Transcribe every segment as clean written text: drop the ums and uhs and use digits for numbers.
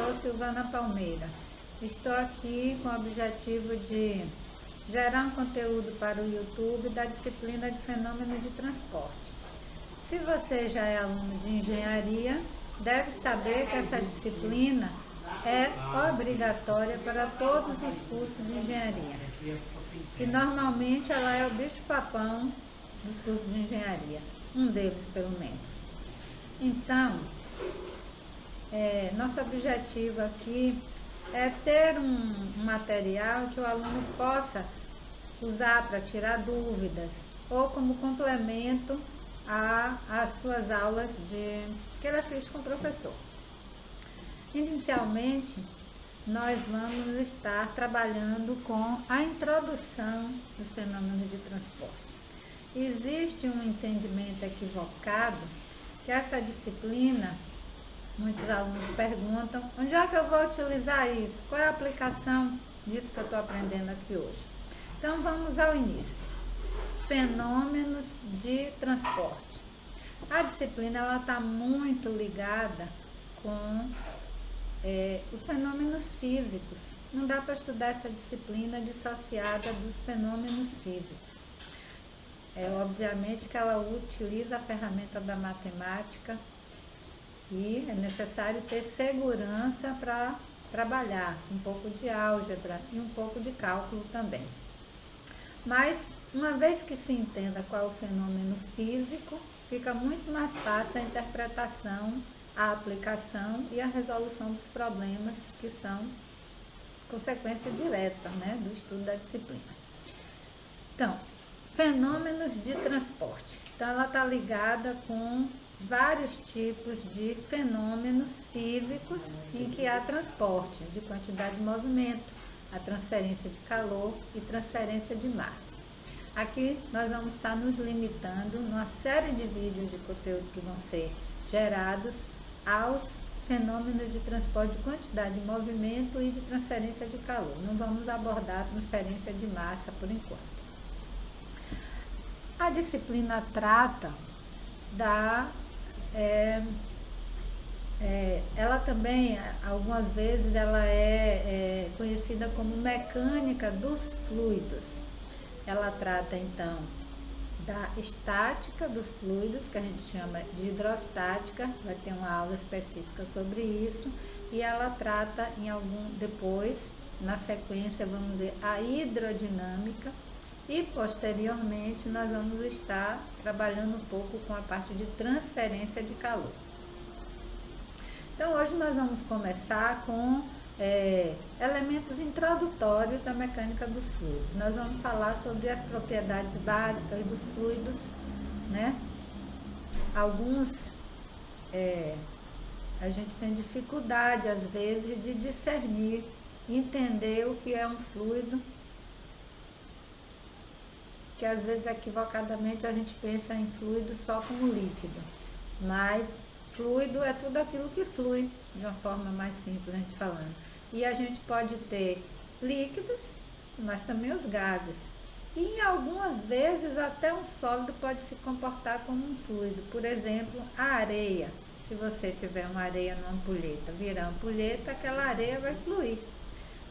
sou Silvana Palmeira. Estou aqui com o objetivo de gerar um conteúdo para o YouTube da disciplina de Fenômeno de Transporte. Se você já é aluno de engenharia, deve saber que essa disciplina é obrigatória para todos os cursos de engenharia. E normalmente ela é o bicho-papão dos cursos de engenharia, um deles pelo menos. Então, nosso objetivo aqui é ter um material que o aluno possa usar para tirar dúvidas ou como complemento às suas aulas que ele assiste com o professor. Inicialmente, nós vamos estar trabalhando com a introdução dos fenômenos de transporte. Existe um entendimento equivocado que essa disciplina, muitos alunos perguntam, onde é que eu vou utilizar isso? Qual é a aplicação disso que eu estou aprendendo aqui hoje? Então vamos ao início. Fenômenos de transporte. A disciplina está muito ligada com os fenômenos físicos. Não dá para estudar essa disciplina dissociada dos fenômenos físicos. Obviamente que ela utiliza a ferramenta da matemática e é necessário ter segurança para trabalhar, um pouco de álgebra e um pouco de cálculo também. Mas, uma vez que se entenda qual é o fenômeno físico, fica muito mais fácil a interpretação, a aplicação e a resolução dos problemas que são consequência direta, do estudo da disciplina. Então, fenômenos de transporte. Então, ela está ligada com vários tipos de fenômenos físicos em que há transporte de quantidade de movimento, a transferência de calor e transferência de massa. Aqui nós vamos estar nos limitando numa série de vídeos de conteúdo que vão ser gerados aos fenômenos de transporte de quantidade de movimento e de transferência de calor. Não vamos abordar a transferência de massa por enquanto. A disciplina trata ela também, algumas vezes, ela é conhecida como mecânica dos fluidos. Ela trata, então, da estática dos fluidos, que a gente chama de hidrostática, vai ter uma aula específica sobre isso, e ela trata depois, na sequência, vamos ver a hidrodinâmica, e posteriormente nós vamos estar trabalhando um pouco com a parte de transferência de calor. Então hoje nós vamos começar com elementos introdutórios da mecânica dos fluidos. Nós vamos falar sobre as propriedades básicas dos fluidos, Alguns a gente tem dificuldade às vezes de discernir, entender o que é um fluido, que às vezes equivocadamente a gente pensa em fluido só como líquido, mas fluido é tudo aquilo que flui, de uma forma mais simples, a gente falando. E a gente pode ter líquidos, mas também os gases. E em algumas vezes até um sólido pode se comportar como um fluido. Por exemplo, a areia. Se você tiver uma areia numa ampulheta, virar ampulheta, aquela areia vai fluir.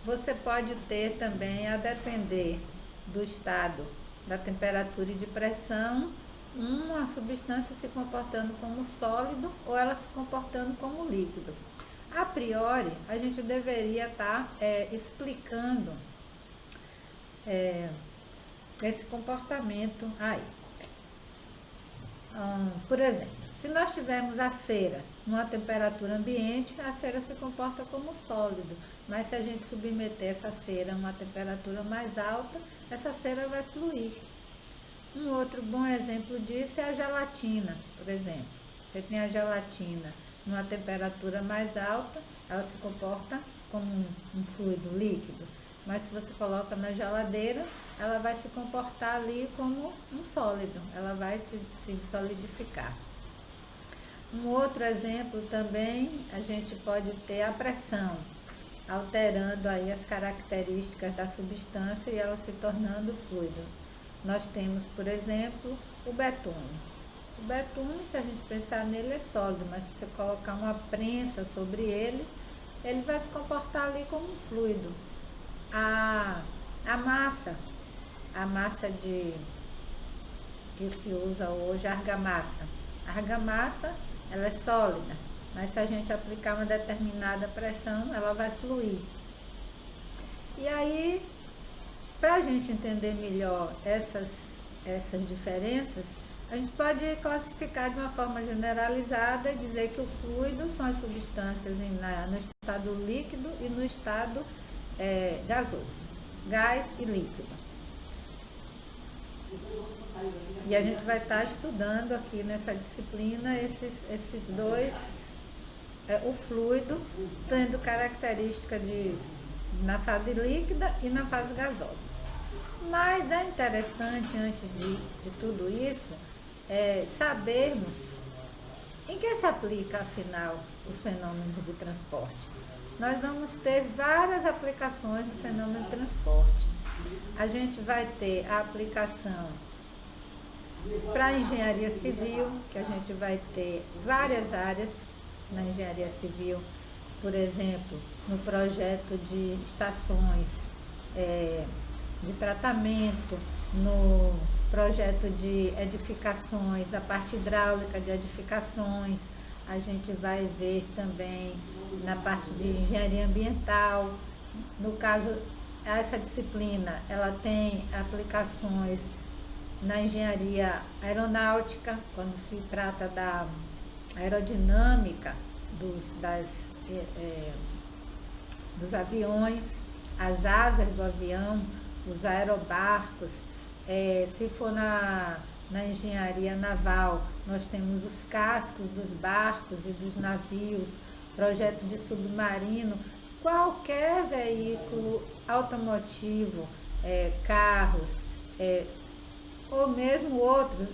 Você pode ter também, a depender do estado da temperatura e de pressão, uma substância se comportando como sólido ou ela se comportando como líquido. A priori, a gente deveria estar explicando esse comportamento aí. Por exemplo, se nós tivermos a cera numa temperatura ambiente, a cera se comporta como sólido, mas se a gente submeter essa cera a uma temperatura mais alta, essa cera vai fluir. Um outro bom exemplo disso é a gelatina, por exemplo. Você tem a gelatina numa temperatura mais alta, ela se comporta como um fluido líquido, mas se você coloca na geladeira, ela vai se comportar ali como um sólido, ela vai se solidificar. Um outro exemplo também, a gente pode ter a pressão, alterando aí as características da substância e ela se tornando fluido. Nós temos, por exemplo, o betume. O betume, se a gente pensar nele, é sólido, mas se você colocar uma prensa sobre ele, ele vai se comportar ali como um fluido. A massa que se usa hoje, a argamassa. A argamassa, ela é sólida, mas se a gente aplicar uma determinada pressão, ela vai fluir. E aí, para a gente entender melhor essas diferenças, a gente pode classificar de uma forma generalizada e dizer que o fluido são as substâncias no estado líquido e no estado gasoso, gás e líquido. E a gente vai estar estudando aqui nessa disciplina esses dois, o fluido tendo característica na fase líquida e na fase gasosa. Mas é interessante, antes de tudo isso, sabermos em que se aplica, afinal, os fenômenos de transporte. Nós vamos ter várias aplicações do fenômeno de transporte. A gente vai ter a aplicação para a engenharia civil, que a gente vai ter várias áreas na engenharia civil, por exemplo, no projeto de estações de tratamento, no projeto de edificações, a parte hidráulica de edificações. A gente vai ver também na parte de engenharia ambiental. No caso, essa disciplina, ela tem aplicações na engenharia aeronáutica, quando se trata da aerodinâmica dos aviões, as asas do avião, os aerobarcos. Se for na engenharia naval, nós temos os cascos dos barcos e dos navios, projeto de submarino, qualquer veículo automotivo, carros, ou mesmo outros,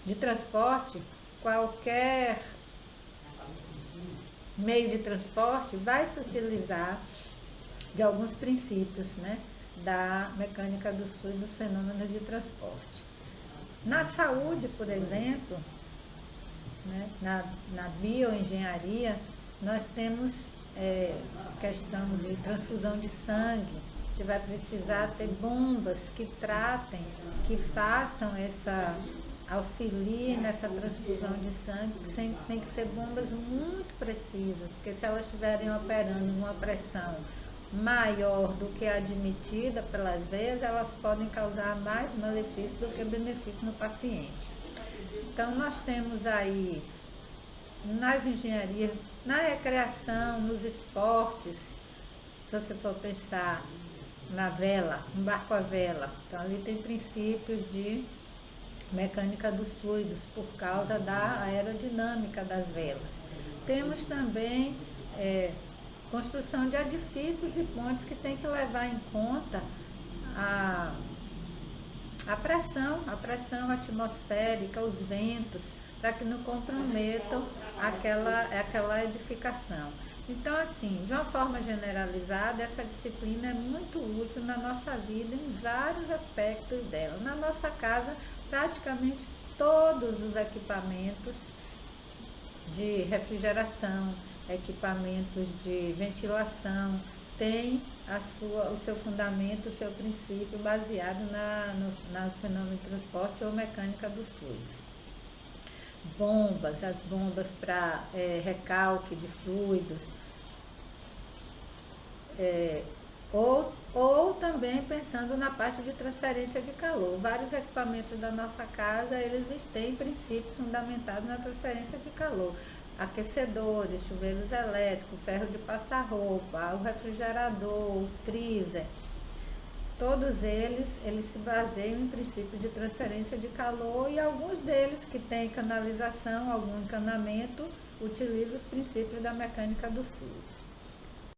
de transporte, qualquer meio de transporte vai se utilizar de alguns princípios, né, da mecânica dos fluidos, dos fenômenos de transporte. Na saúde, por exemplo, né, na bioengenharia, nós temos questão de transfusão de sangue. A gente vai precisar ter bombas que tratem, que façam auxiliem nessa transfusão de sangue. Tem que ser bombas muito precisas, porque se elas estiverem operando numa pressão maior do que a admitida pelas veias, elas podem causar mais malefício do que benefício no paciente. Então, nós temos aí, nas engenharias, na recreação, nos esportes, se você for pensar na vela, um barco à vela, então ali tem princípios de mecânica dos fluidos por causa da aerodinâmica das velas. Temos também construção de edifícios e pontes que tem que levar em conta a pressão atmosférica, os ventos, para que não comprometam aquela edificação. Então, assim, de uma forma generalizada, essa disciplina é muito útil na nossa vida em vários aspectos dela. Na nossa casa, praticamente todos os equipamentos de refrigeração, equipamentos de ventilação, têm o seu fundamento, o seu princípio baseado no fenômeno de transporte ou mecânica dos fluidos. As bombas para recalque de fluidos, ou também pensando na parte de transferência de calor. Vários equipamentos da nossa casa, eles têm princípios fundamentados na transferência de calor. Aquecedores, chuveiros elétricos, ferro de passar roupa, o refrigerador, o freezer, todos eles se baseiam em princípio de transferência de calor, e alguns deles que têm canalização, algum encanamento, utilizam os princípios da mecânica dos fluidos.